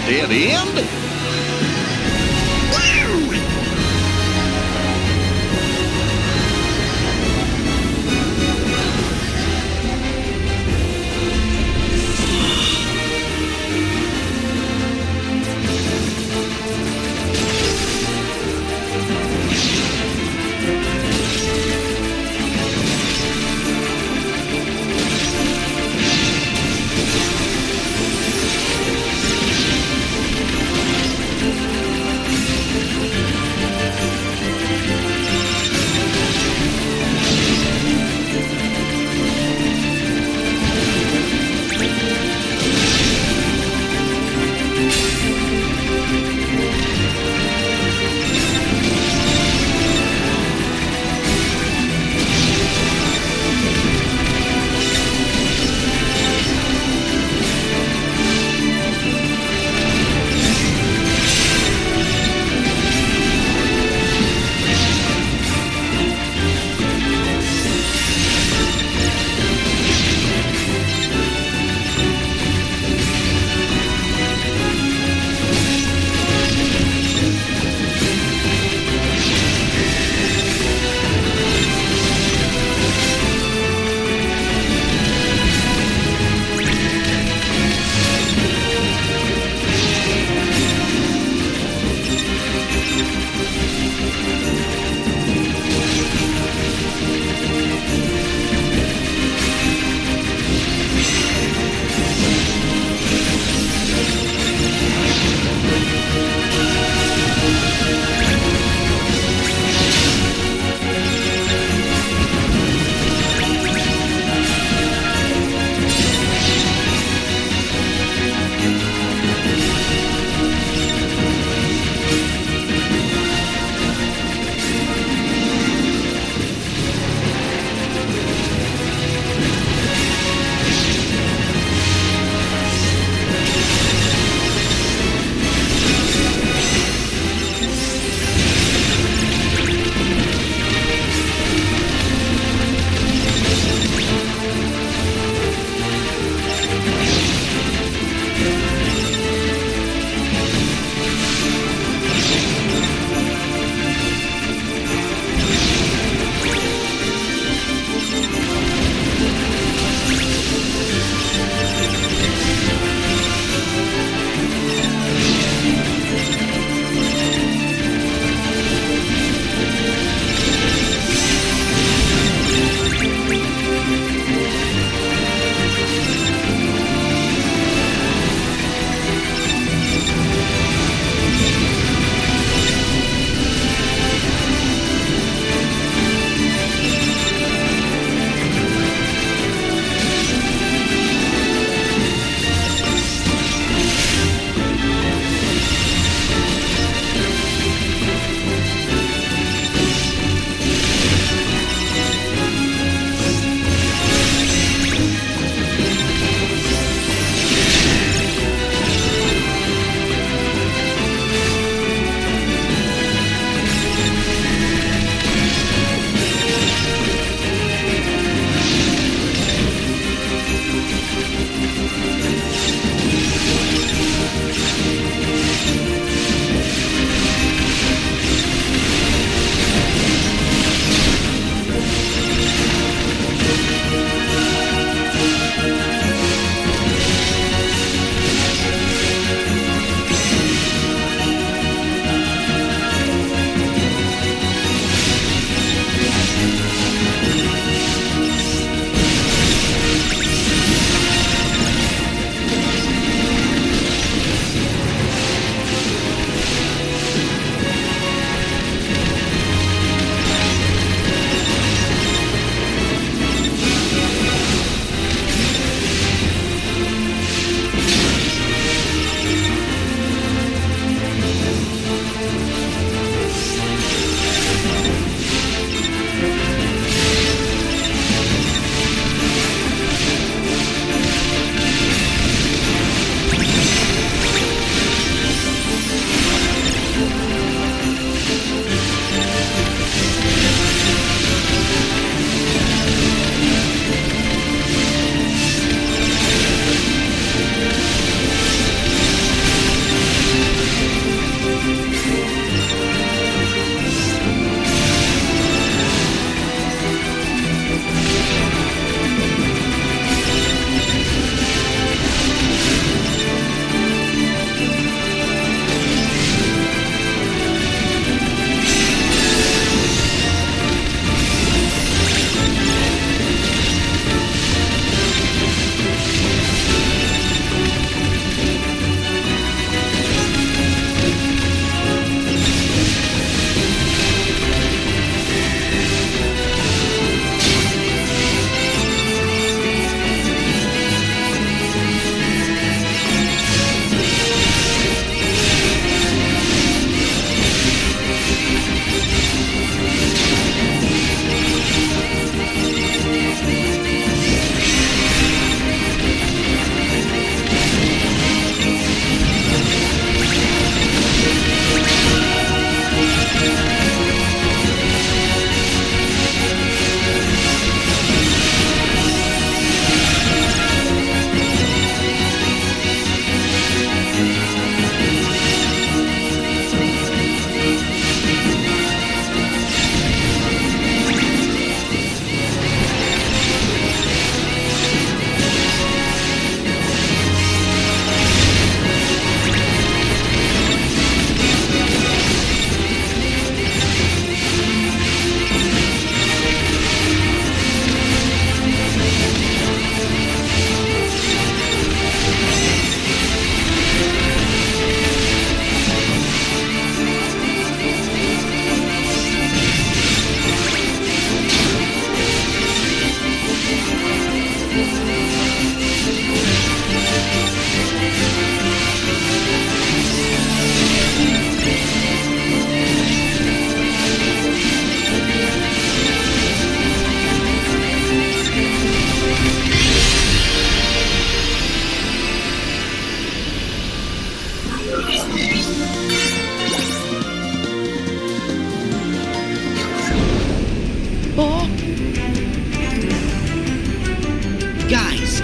dead end?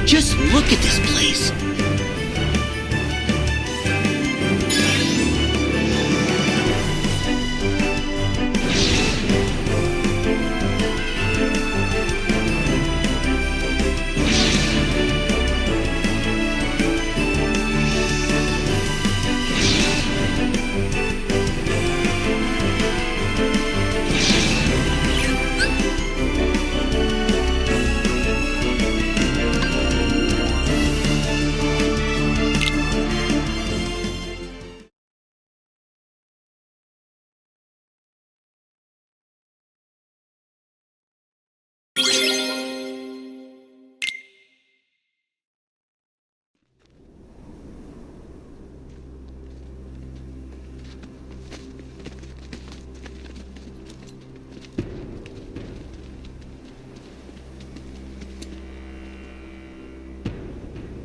Just look at this place.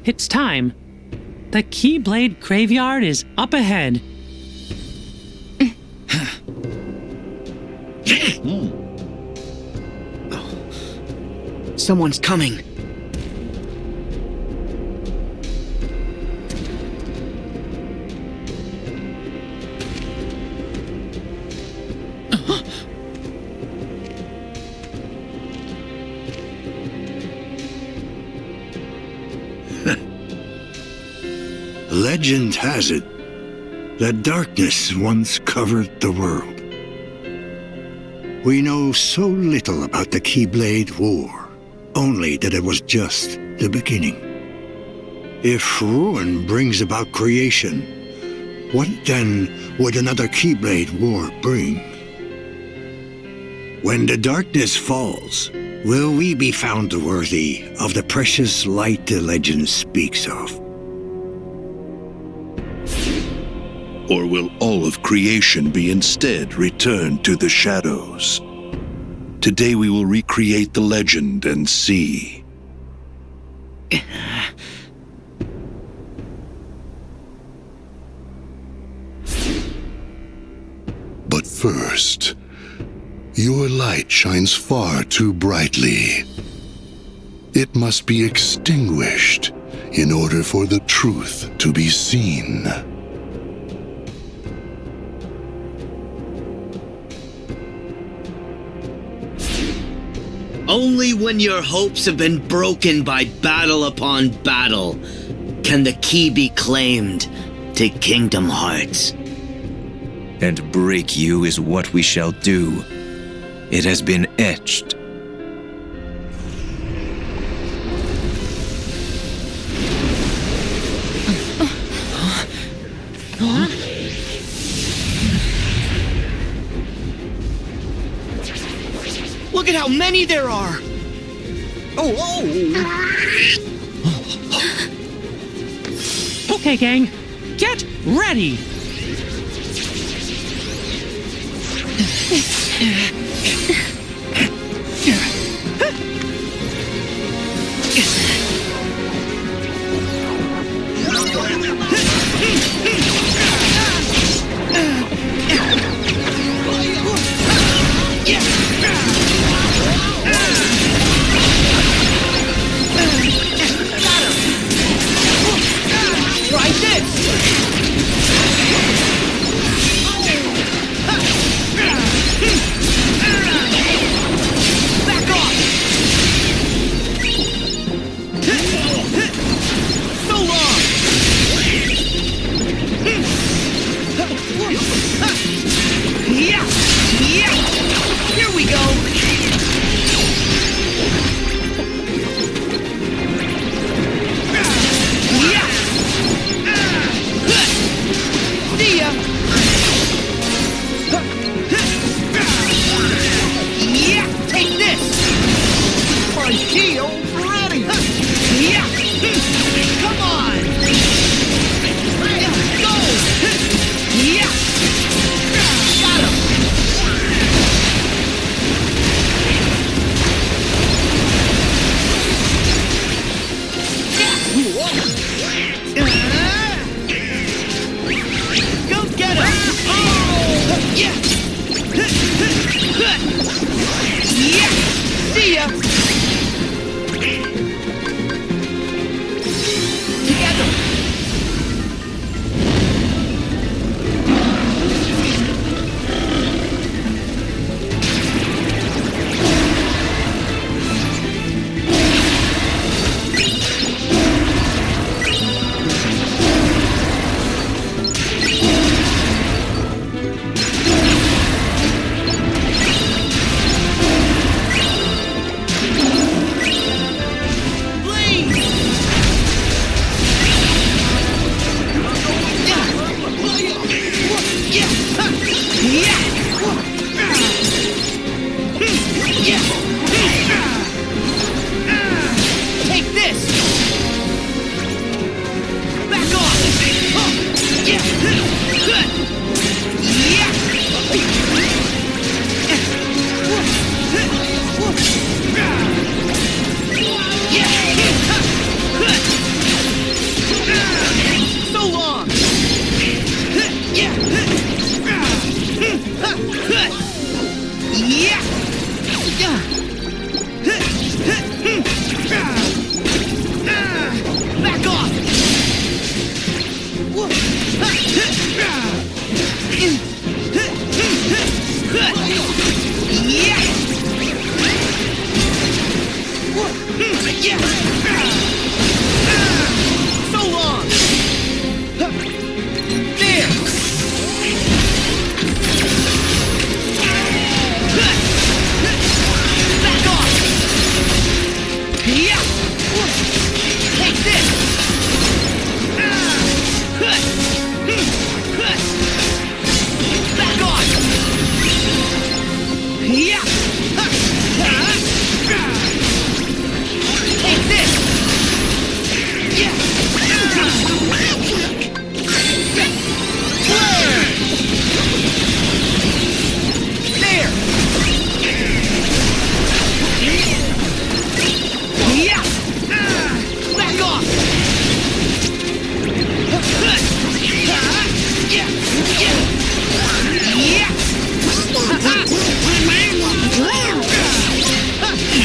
It's time. The Keyblade Graveyard is up ahead. Someone's coming. Legend has it that darkness once covered the world. We know so little about the Keyblade War, only that it was just the beginning. If ruin brings about creation, what then would another Keyblade War bring? When the darkness falls, will we be found worthy of the precious light the legend speaks of? Or will all of creation be instead returned to the shadows? Today we will recreate the legend and see. But first, your light shines far too brightly. It must be extinguished in order for the truth to be seen. Only when your hopes have been broken by battle upon battle can the key be claimed to Kingdom Hearts. And break you is what we shall do. It has been etched. Look at how many there are! Okay, gang, get ready! Try this!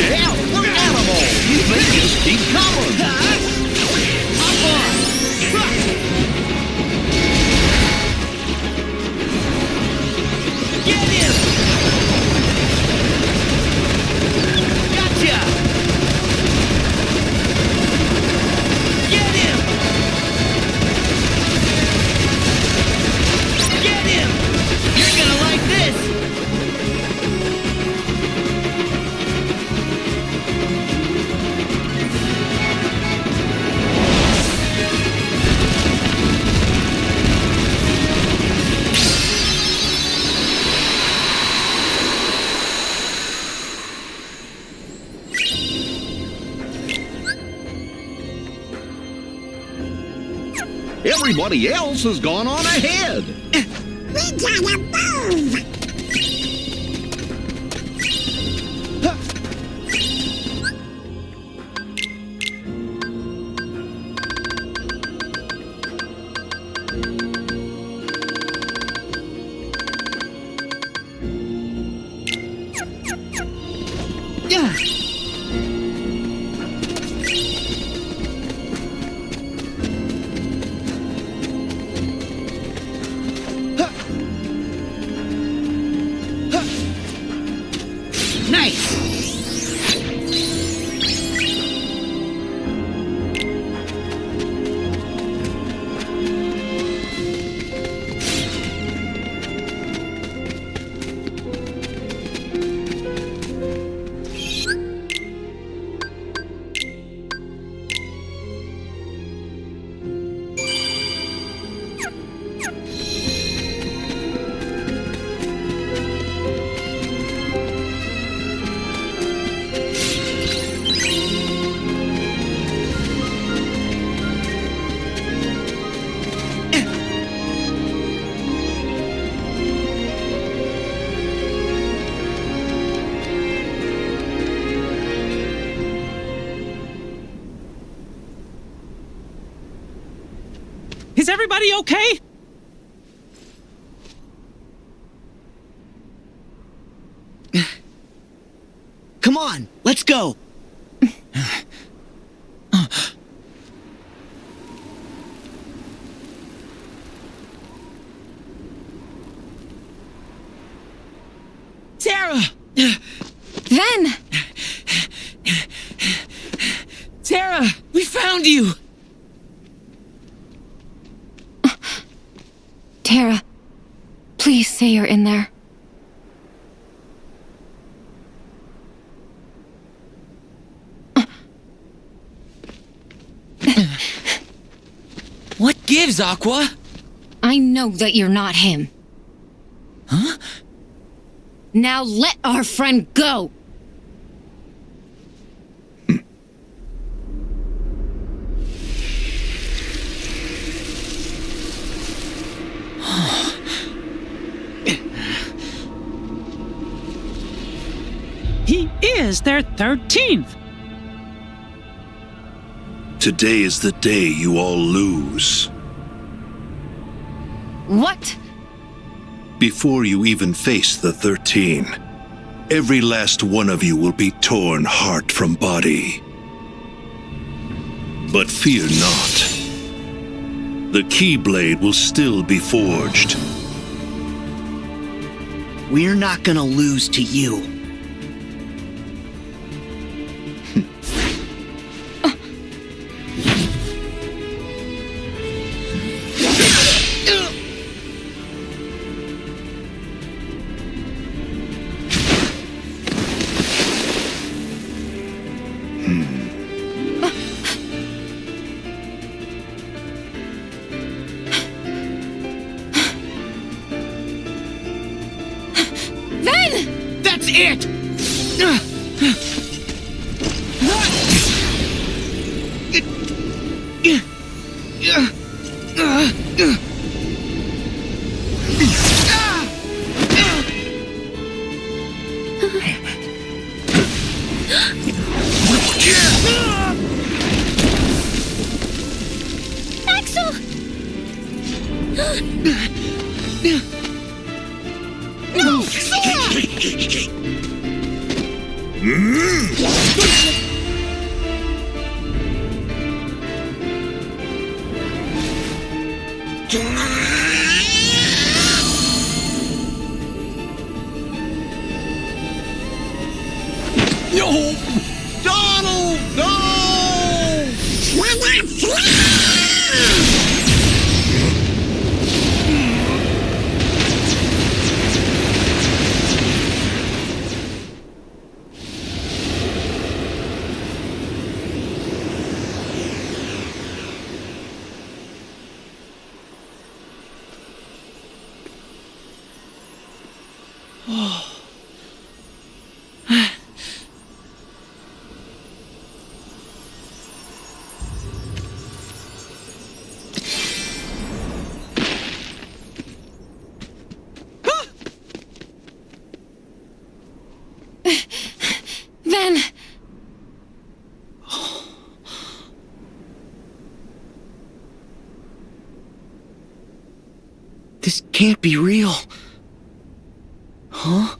Hell, we're animals! They just keep coming! Hop on! Get him! Gotcha! Get him! Get him! You're gonna like this! Everybody else has gone on ahead. We gotta move! Nice! Is everybody okay? Come on, let's go! Terra! Ven! Terra! We found you! Terra, please say you're in there. What gives, Aqua? I know that you're not him. Huh? Now let our friend go! He is their 13th. Today is the day you all lose. What? Before you even face the 13, every last one of you will be torn heart from body. But fear not. The Keyblade will still be forged. We're not gonna lose to you. Ven! That's it! Axel! No! Sora! can't be real. Huh?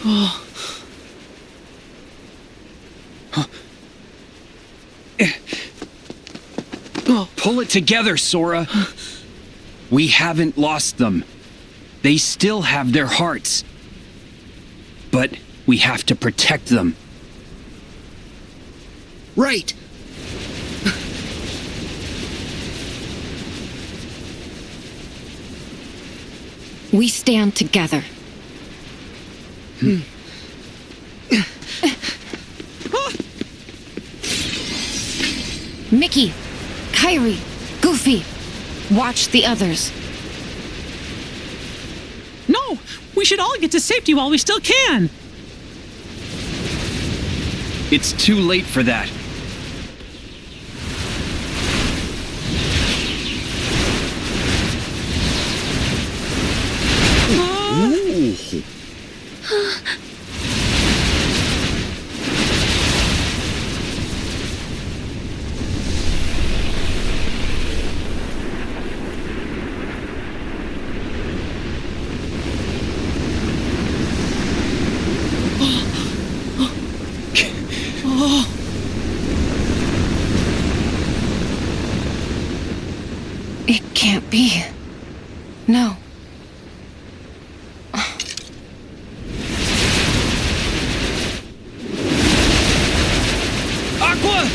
Oh. Pull it together, Sora. We haven't lost them. They still have their hearts. But we have to protect them. Right. We stand together. Mickey, Kairi, Goofy, watch the others. No! We should all get to safety while we still can! It's too late for that. It can't be. No. Aqua!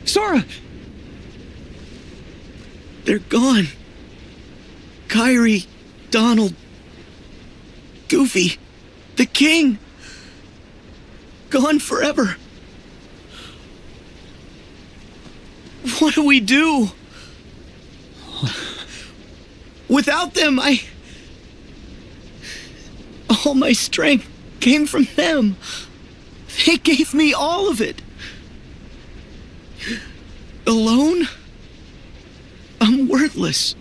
Sora! They're gone. Kairi, Donald, Goofy, the king. Gone forever. What do we do? Without them, all my strength came from them. They gave me all of it. Alone? I'm worthless.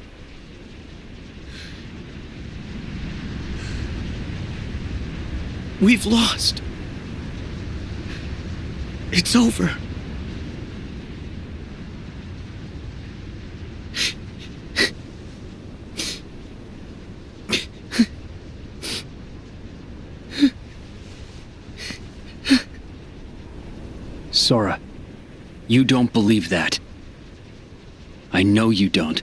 We've lost. It's over. Sora, you don't believe that. I know you don't.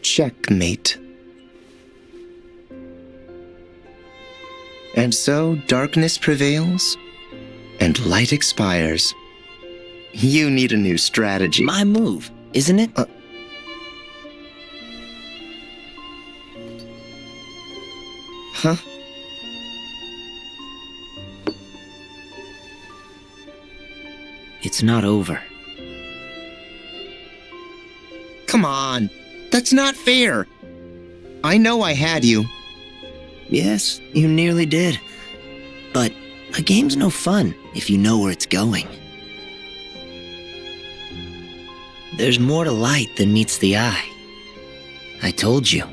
Checkmate. And so darkness prevails, and light expires. You need a new strategy. My move, isn't it? Huh? It's not over. Come on, that's not fair. I know I had you. Yes, you nearly did. But a game's no fun if you know where it's going. There's more to light than meets the eye. I told you.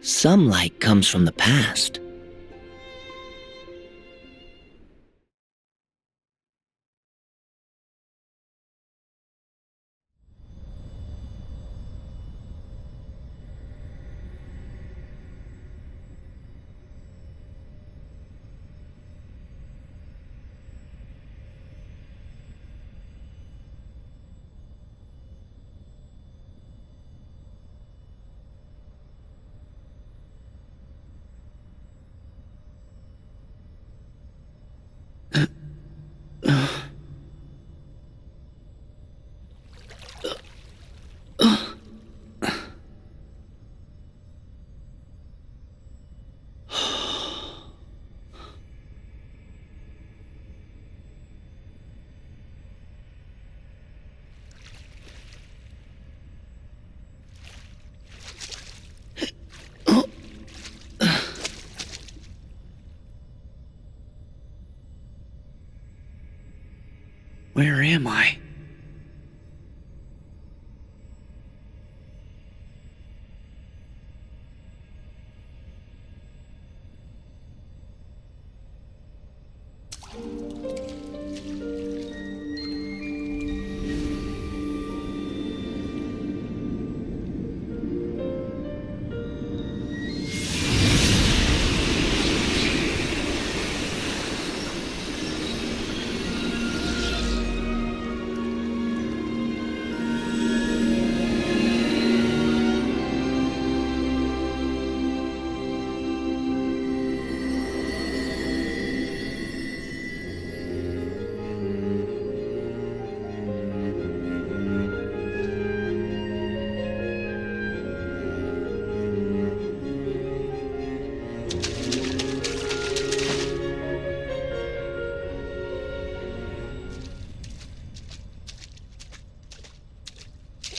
Some light comes from the past. Where am I?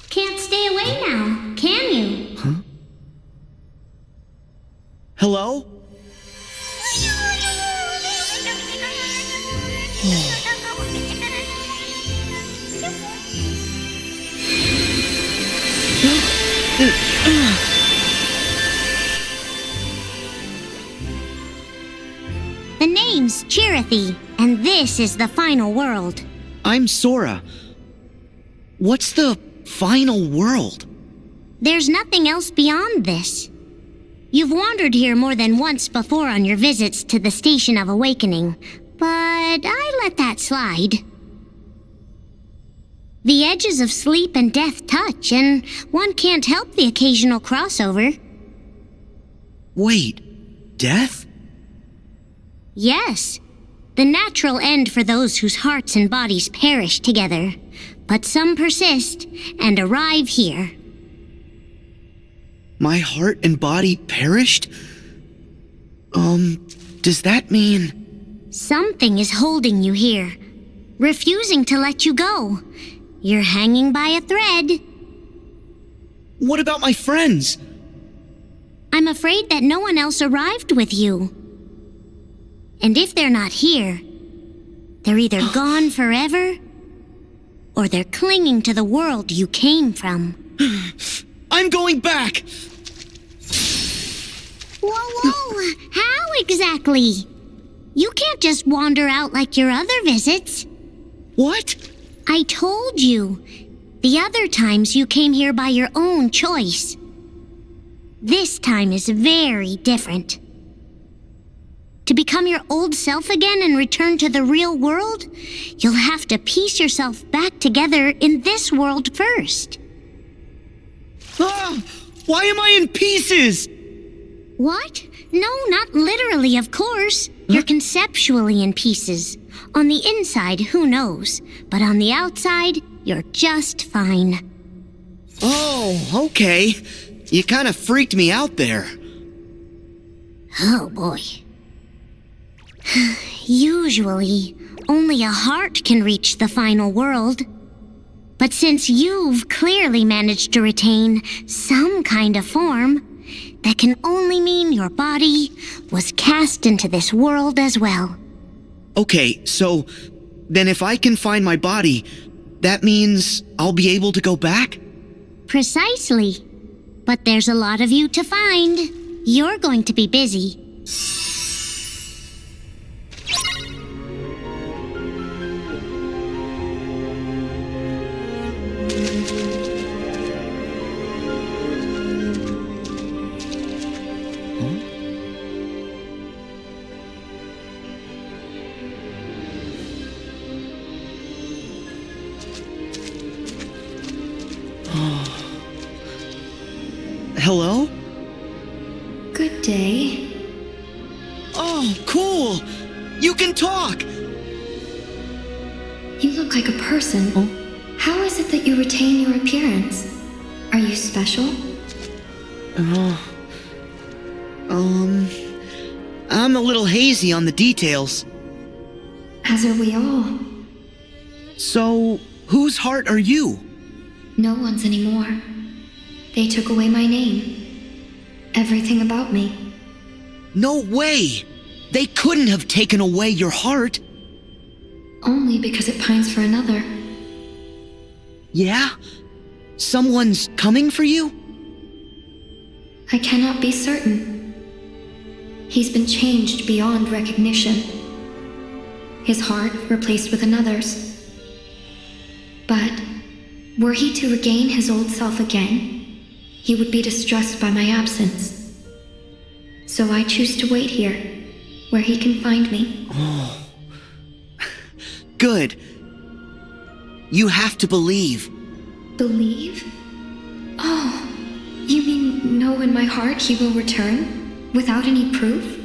Can't stay away now, can you? Huh? Hello? The name's Chirithy, and this is the final world. I'm Sora. What's the final world? There's nothing else beyond this. You've wandered here more than once before on your visits to the Station of Awakening, but I let that slide. The edges of sleep and death touch, and one can't help the occasional crossover. Wait, death? Yes, the natural end for those whose hearts and bodies perish together. But some persist and arrive here. My heart and body perished? Does that mean... Something is holding you here, refusing to let you go. You're hanging by a thread. What about my friends? I'm afraid that no one else arrived with you. And if they're not here, they're either gone forever, or they're clinging to the world you came from. I'm going back! Whoa! How exactly? You can't just wander out like your other visits. What? I told you. The other times you came here by your own choice. This time is very different. To become your old self again and return to the real world, you'll have to piece yourself back together in this world first. Ah! Why am I in pieces? What? No, not literally, of course. You're conceptually in pieces. On the inside, who knows? But on the outside, you're just fine. Oh, okay. You kind of freaked me out there. Oh boy. Usually, only a heart can reach the final world. But since you've clearly managed to retain some kind of form, that can only mean your body was cast into this world as well. Okay, so then if I can find my body, that means I'll be able to go back? Precisely. But there's a lot of you to find. You're going to be busy. Hello? Good day. Oh, cool! You can talk! You look like a person. How is it that you retain your appearance? Are you special? I'm a little hazy on the details. As are we all. So, whose heart are you? No one's anymore. They took away my name. Everything about me. No way! They couldn't have taken away your heart. Only because it pines for another. Yeah? Someone's coming for you? I cannot be certain. He's been changed beyond recognition. His heart replaced with another's. But were he to regain his old self again, he would be distressed by my absence. So I choose to wait here, where he can find me. Oh. Good. You have to believe. Believe? Oh, you mean know in my heart he will return, without any proof?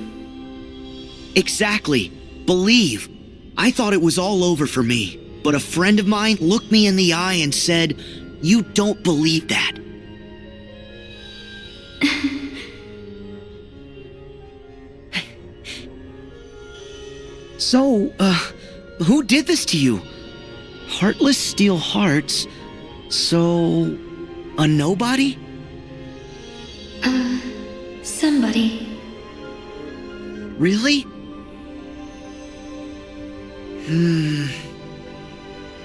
Exactly. Believe. I thought it was all over for me, but a friend of mine looked me in the eye and said, "You don't believe that." So, who did this to you? Heartless steal hearts. So, a nobody? Somebody. Really?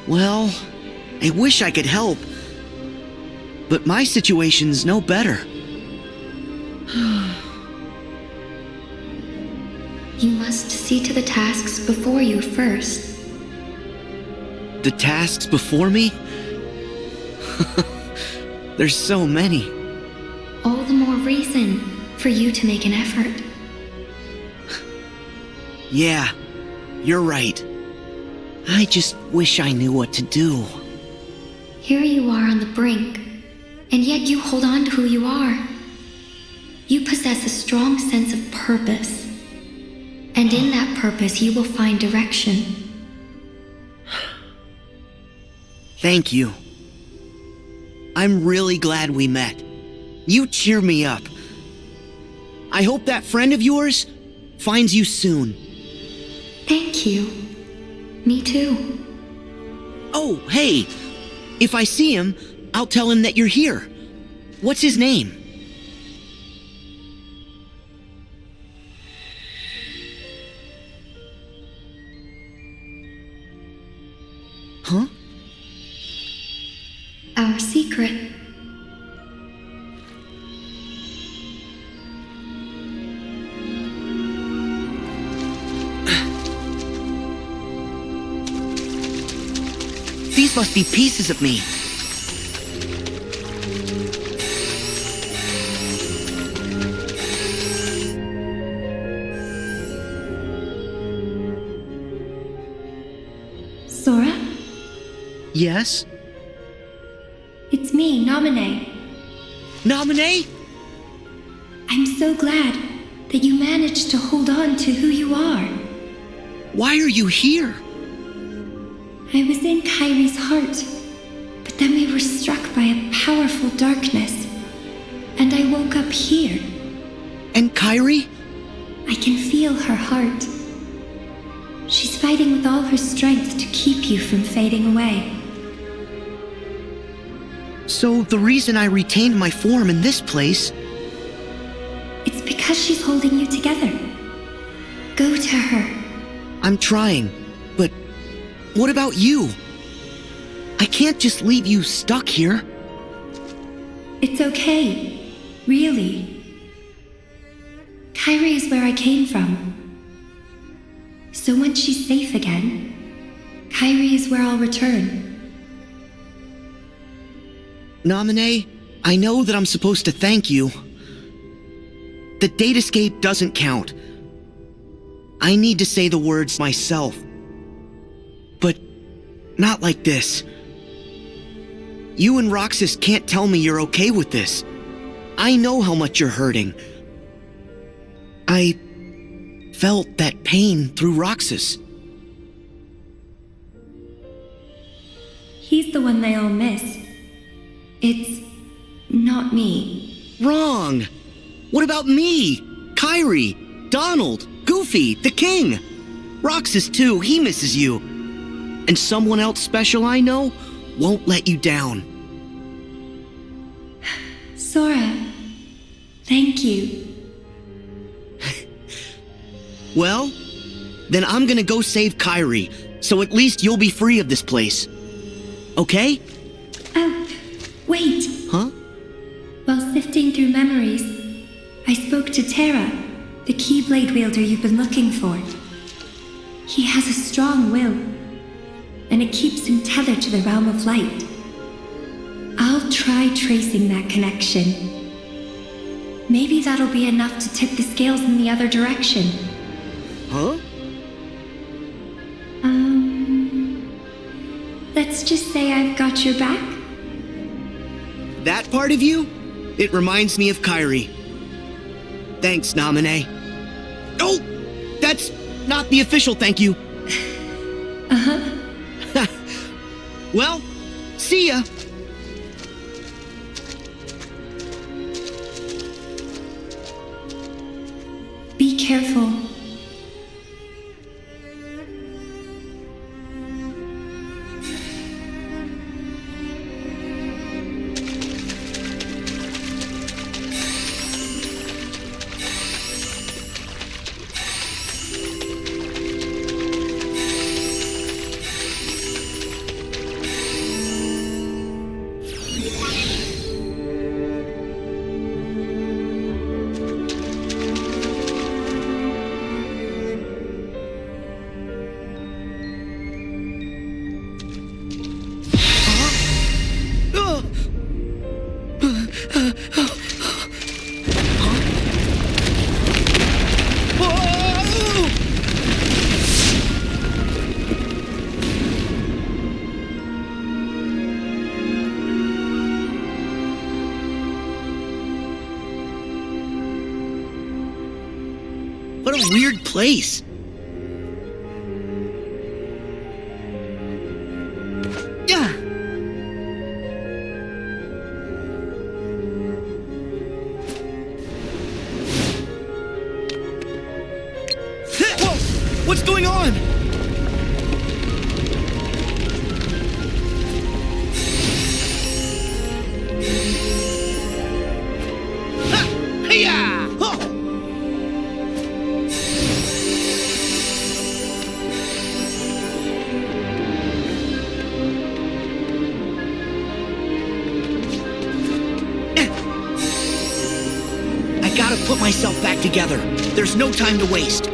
Well, I wish I could help. But my situation's no better. You must see to the tasks before you first. The tasks before me? There's so many. All the more reason for you to make an effort. Yeah, you're right. I just wish I knew what to do. Here you are on the brink, and yet you hold on to who you are. You possess a strong sense of purpose. And in that purpose, you will find direction. Thank you. I'm really glad we met. You cheer me up. I hope that friend of yours finds you soon. Thank you. Me too. Oh, hey. If I see him, I'll tell him that you're here. What's his name? Huh? Our secret. These must be pieces of me. Sora? Yes? It's me, Naminé. Naminé? I'm so glad that you managed to hold on to who you are. Why are you here? I was in Kairi's heart, but Then we were struck by a powerful darkness, and I woke up here. And Kairi? I can feel her heart. She's fighting with all her strength to keep you from fading away. So the reason I retained my form in this place... It's because she's holding you together. Go to her. I'm trying, but what about you? I can't just leave you stuck here. It's okay. Really. Kairi is where I came from. So once she's safe again, Kairi is where I'll return. Naminé, I know that I'm supposed to thank you. The Datascape doesn't count. I need to say the words myself. But not like this. You and Roxas can't tell me you're okay with this. I know how much you're hurting. I felt that pain through Roxas. He's the one they all miss. It's not me. Wrong! What about me? Kairi, Donald, Goofy, the King. Roxas too, he misses you. And someone else special I know won't let you down. Sora, thank you. Well, then I'm gonna go save Kairi, so at least you'll be free of this place. Okay? Oh, wait. Huh? While sifting through memories, I spoke to Terra, the Keyblade wielder you've been looking for. He has a strong will, and it keeps him tethered to the realm of light. I'll try tracing that connection. Maybe that'll be enough to tip the scales in the other direction. Huh? Let's just say I've got your back. That part of you? It reminds me of Kairi. Thanks, Naminé. Oh! That's not the official thank you. Uh-huh. Well, see ya. Be careful. What a weird place. Yeah. Whoa! What's going on? Ha! Hey-ya! Huh! Put myself back together. There's no time to waste.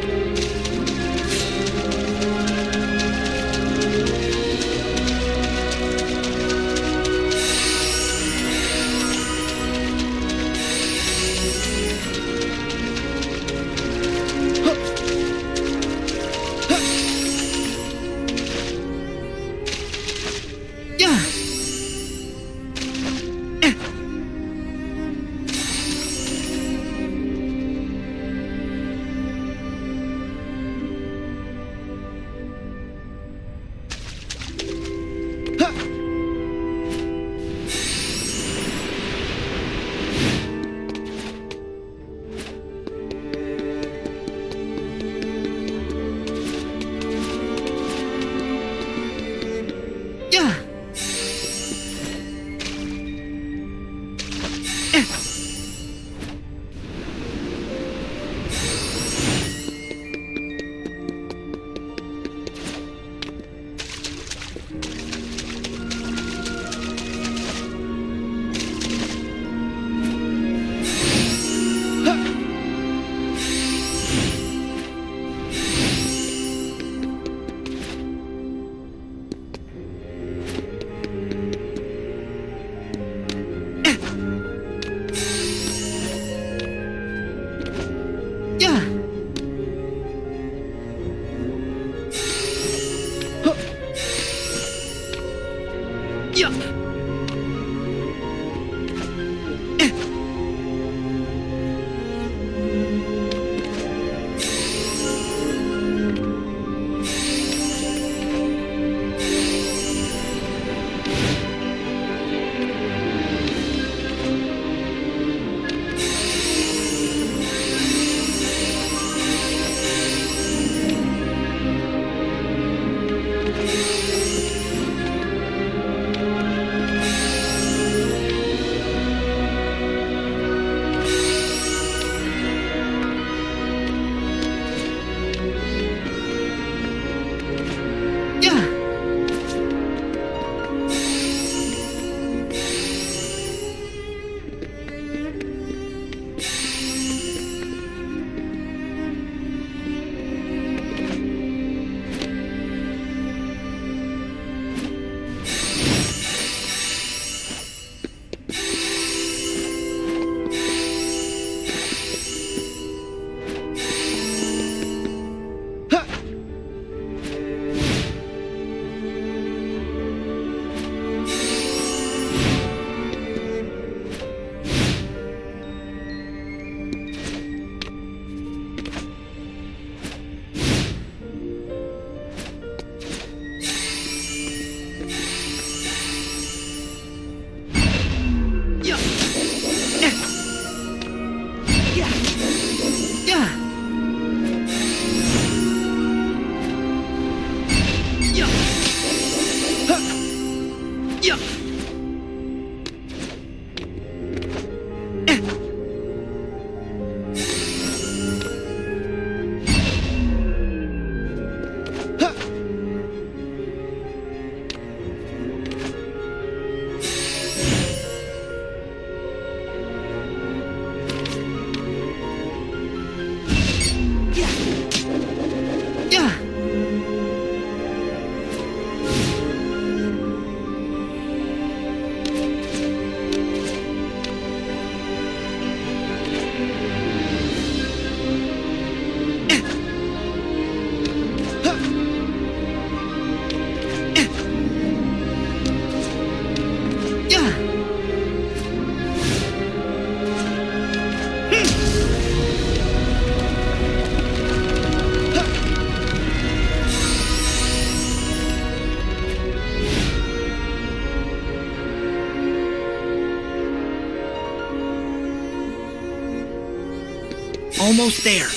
almost there.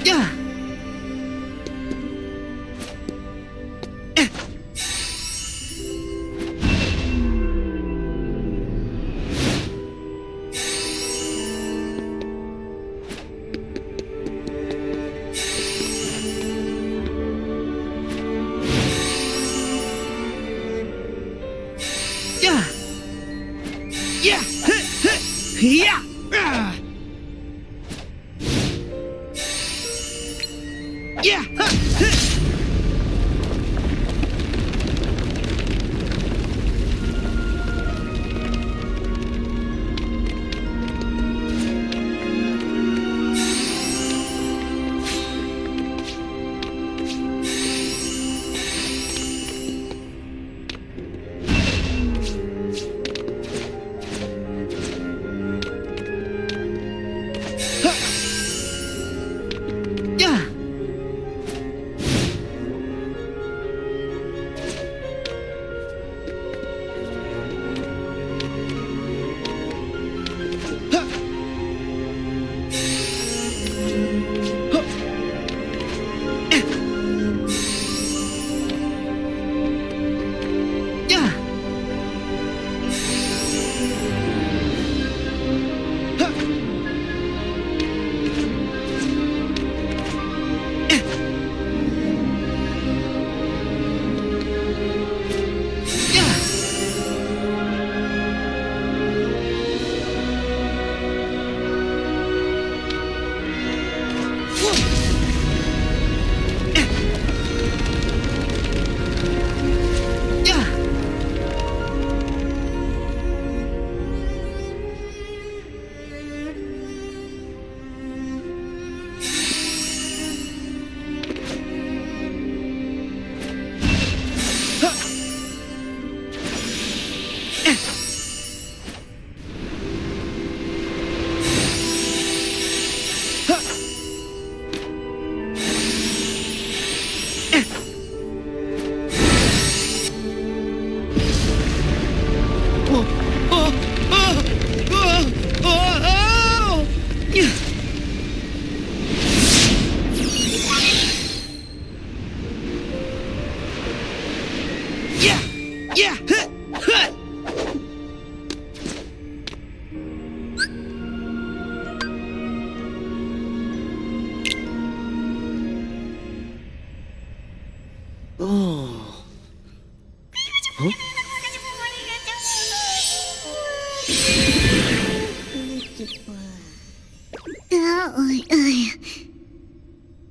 Yeah. Yeah! Yeah! Yeah!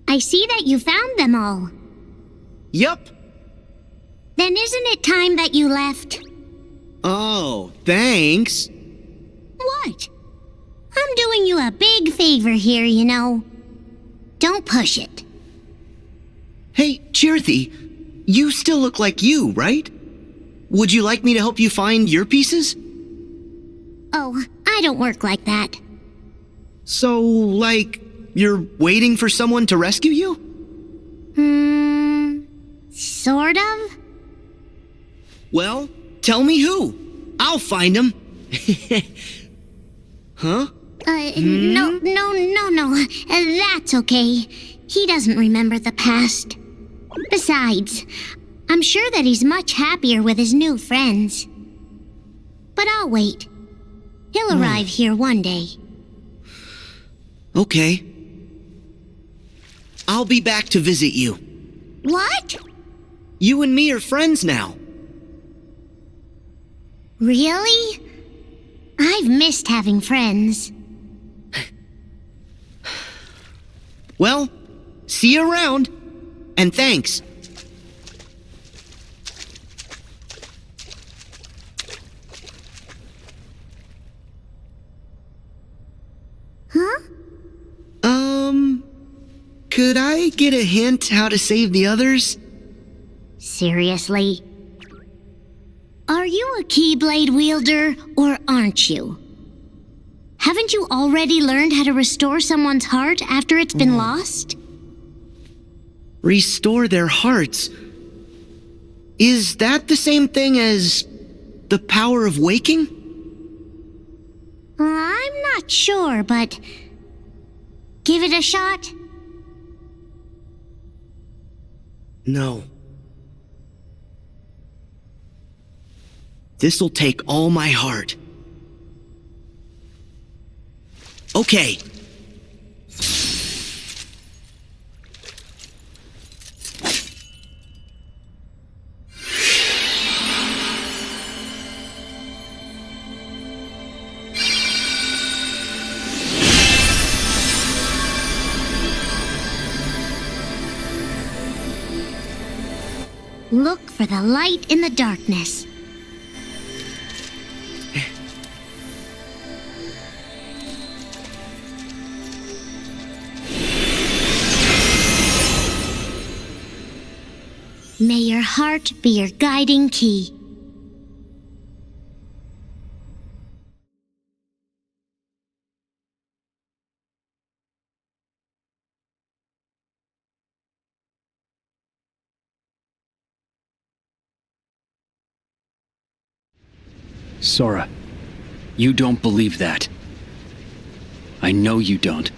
I see that you found them all. Yup. Then isn't it time that you left? Oh, thanks. What? I'm doing you a big favor here, you know. Don't push it. Hey, Chirthy, you still look like you, right? Would you like me to help you find your pieces? Oh, I don't work like that. So, like, you're waiting for someone to rescue you? Sort of? Well, tell me who. I'll find him. Huh? No. That's okay. He doesn't remember the past. Besides, I'm sure that he's much happier with his new friends. But I'll wait. He'll arrive here one day. Okay. I'll be back to visit you. What? You and me are friends now. Really? I've missed having friends. Well, see you around. And thanks. Huh? Could I get a hint how to save the others? Seriously? Are you a Keyblade wielder, or aren't you? Haven't you already learned how to restore someone's heart after it's been lost? Restore their hearts? Is that the same thing as the power of waking? I'm not sure, but give it a shot. No. This'll take all my heart. Okay. Look for the light in the darkness. May your heart be your guiding key. Sora, you don't believe that. I know you don't.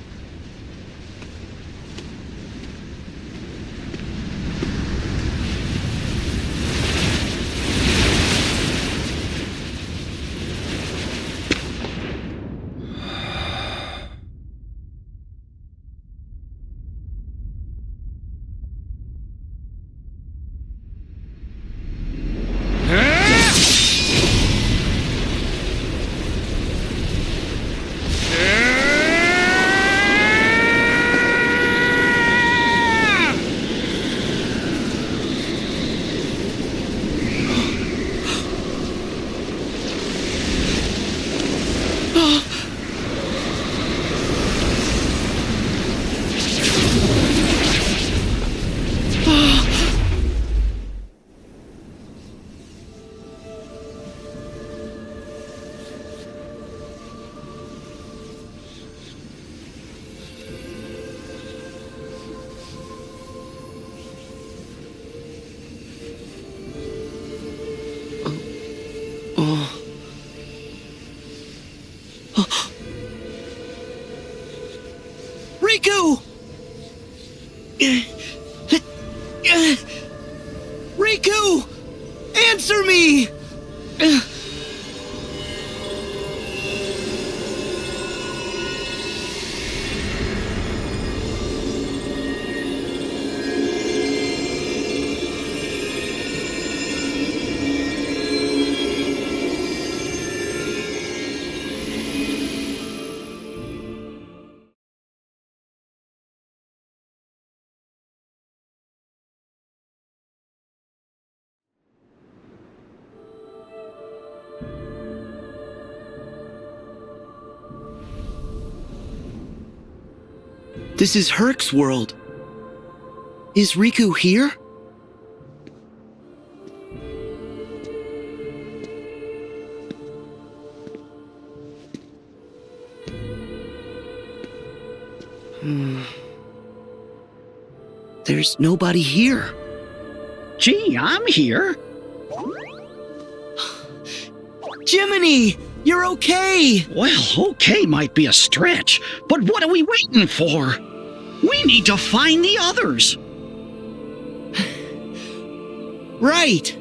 Riku! Riku! Answer me! This is Herc's world. Is Riku here? There's nobody here. Gee, I'm here. Jiminy! You're okay! Well, okay might be a stretch, but what are we waiting for? We need to find the others. Right!